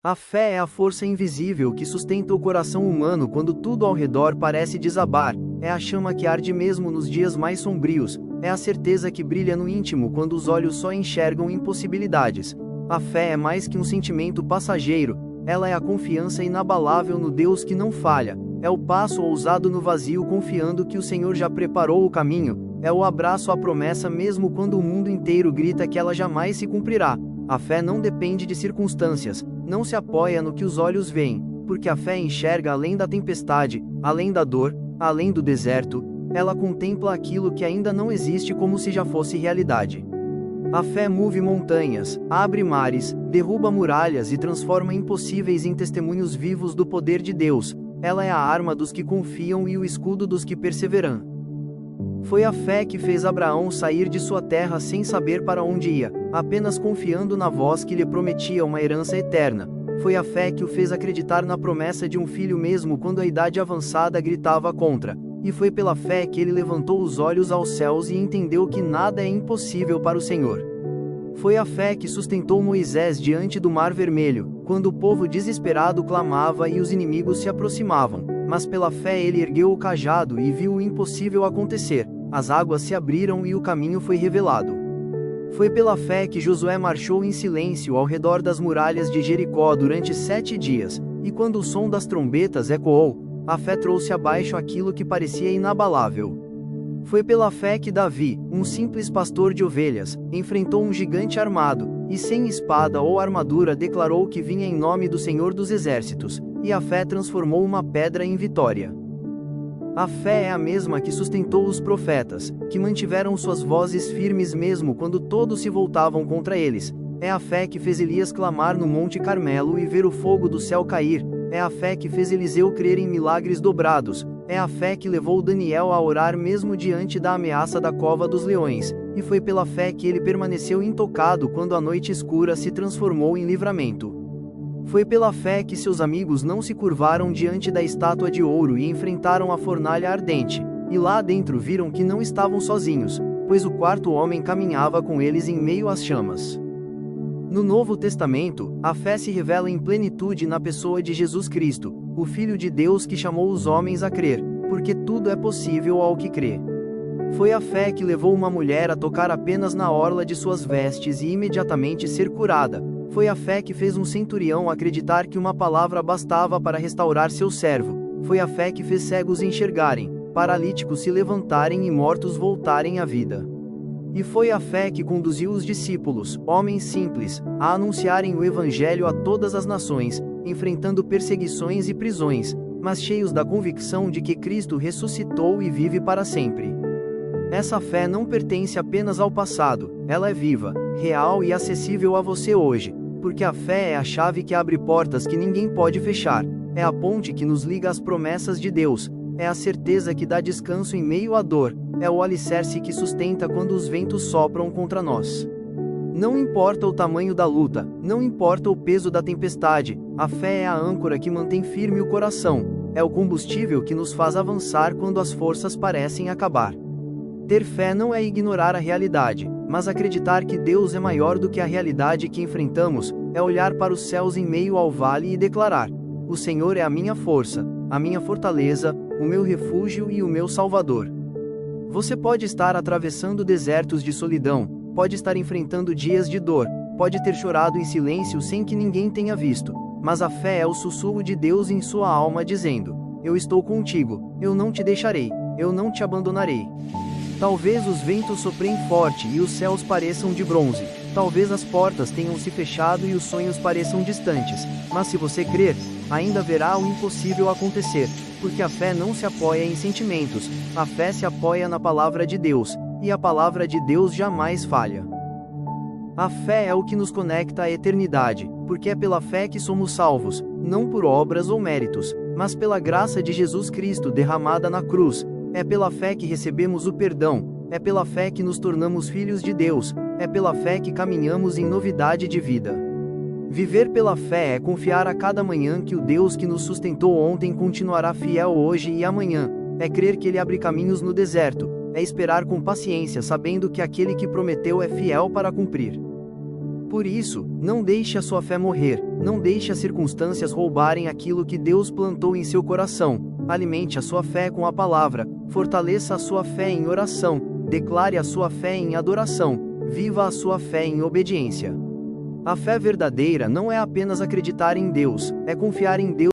A fé é a força invisível que sustenta o coração humano quando tudo ao redor parece desabar, é a chama que arde mesmo nos dias mais sombrios, é a certeza que brilha no íntimo quando os olhos só enxergam impossibilidades. A fé é mais que um sentimento passageiro, ela é a confiança inabalável no Deus que não falha, é o passo ousado no vazio confiando que o Senhor já preparou o caminho, é o abraço à promessa mesmo quando o mundo inteiro grita que ela jamais se cumprirá. A fé não depende de circunstâncias, não se apoia no que os olhos veem, porque a fé enxerga além da tempestade, além da dor, além do deserto, ela contempla aquilo que ainda não existe como se já fosse realidade. A fé move montanhas, abre mares, derruba muralhas e transforma impossíveis em testemunhos vivos do poder de Deus, ela é a arma dos que confiam e o escudo dos que perseveram. Foi a fé que fez Abraão sair de sua terra sem saber para onde ia, apenas confiando na voz que lhe prometia uma herança eterna. Foi a fé que o fez acreditar na promessa de um filho mesmo quando a idade avançada gritava contra. E foi pela fé que ele levantou os olhos aos céus e entendeu que nada é impossível para o Senhor. Foi a fé que sustentou Moisés diante do Mar Vermelho, quando o povo desesperado clamava e os inimigos se aproximavam. Mas pela fé ele ergueu o cajado e viu o impossível acontecer. As águas se abriram e o caminho foi revelado. Foi pela fé que Josué marchou em silêncio ao redor das muralhas de Jericó durante 7 dias, e quando o som das trombetas ecoou, a fé trouxe abaixo aquilo que parecia inabalável. Foi pela fé que Davi, um simples pastor de ovelhas, enfrentou um gigante armado, e sem espada ou armadura declarou que vinha em nome do Senhor dos Exércitos, e a fé transformou uma pedra em vitória. A fé é a mesma que sustentou os profetas, que mantiveram suas vozes firmes mesmo quando todos se voltavam contra eles. É a fé que fez Elias clamar no Monte Carmelo e ver o fogo do céu cair. É a fé que fez Eliseu crer em milagres dobrados. É a fé que levou Daniel a orar mesmo diante da ameaça da cova dos leões. E foi pela fé que ele permaneceu intocado quando a noite escura se transformou em livramento. Foi pela fé que seus amigos não se curvaram diante da estátua de ouro e enfrentaram a fornalha ardente, e lá dentro viram que não estavam sozinhos, pois o quarto homem caminhava com eles em meio às chamas. No Novo Testamento, a fé se revela em plenitude na pessoa de Jesus Cristo, o Filho de Deus que chamou os homens a crer, porque tudo é possível ao que crê. Foi a fé que levou uma mulher a tocar apenas na orla de suas vestes e imediatamente ser curada. Foi a fé que fez um centurião acreditar que uma palavra bastava para restaurar seu servo. Foi a fé que fez cegos enxergarem, paralíticos se levantarem e mortos voltarem à vida. E foi a fé que conduziu os discípulos, homens simples, a anunciarem o Evangelho a todas as nações, enfrentando perseguições e prisões, mas cheios da convicção de que Cristo ressuscitou e vive para sempre. Essa fé não pertence apenas ao passado, ela é viva, real e acessível a você hoje, porque a fé é a chave que abre portas que ninguém pode fechar, é a ponte que nos liga às promessas de Deus, é a certeza que dá descanso em meio à dor, é o alicerce que sustenta quando os ventos sopram contra nós. Não importa o tamanho da luta, não importa o peso da tempestade, a fé é a âncora que mantém firme o coração, é o combustível que nos faz avançar quando as forças parecem acabar. Ter fé não é ignorar a realidade, mas acreditar que Deus é maior do que a realidade que enfrentamos, é olhar para os céus em meio ao vale e declarar: o Senhor é a minha força, a minha fortaleza, o meu refúgio e o meu salvador. Você pode estar atravessando desertos de solidão, pode estar enfrentando dias de dor, pode ter chorado em silêncio sem que ninguém tenha visto, mas a fé é o sussurro de Deus em sua alma dizendo: eu estou contigo, eu não te deixarei, eu não te abandonarei. Talvez os ventos soprem forte e os céus pareçam de bronze, talvez as portas tenham se fechado e os sonhos pareçam distantes, mas se você crer, ainda verá o impossível acontecer, porque a fé não se apoia em sentimentos, a fé se apoia na palavra de Deus, e a palavra de Deus jamais falha. A fé é o que nos conecta à eternidade, porque é pela fé que somos salvos, não por obras ou méritos, mas pela graça de Jesus Cristo derramada na cruz. É pela fé que recebemos o perdão, é pela fé que nos tornamos filhos de Deus, é pela fé que caminhamos em novidade de vida. Viver pela fé é confiar a cada manhã que o Deus que nos sustentou ontem continuará fiel hoje e amanhã, é crer que Ele abre caminhos no deserto, é esperar com paciência sabendo que aquele que prometeu é fiel para cumprir. Por isso, não deixe a sua fé morrer, Não deixe as circunstâncias roubarem aquilo que Deus plantou em seu coração. Alimente a sua fé com a palavra, fortaleça a sua fé em oração, declare a sua fé em adoração, viva a sua fé em obediência. A fé verdadeira não é apenas acreditar em Deus, é confiar em Deus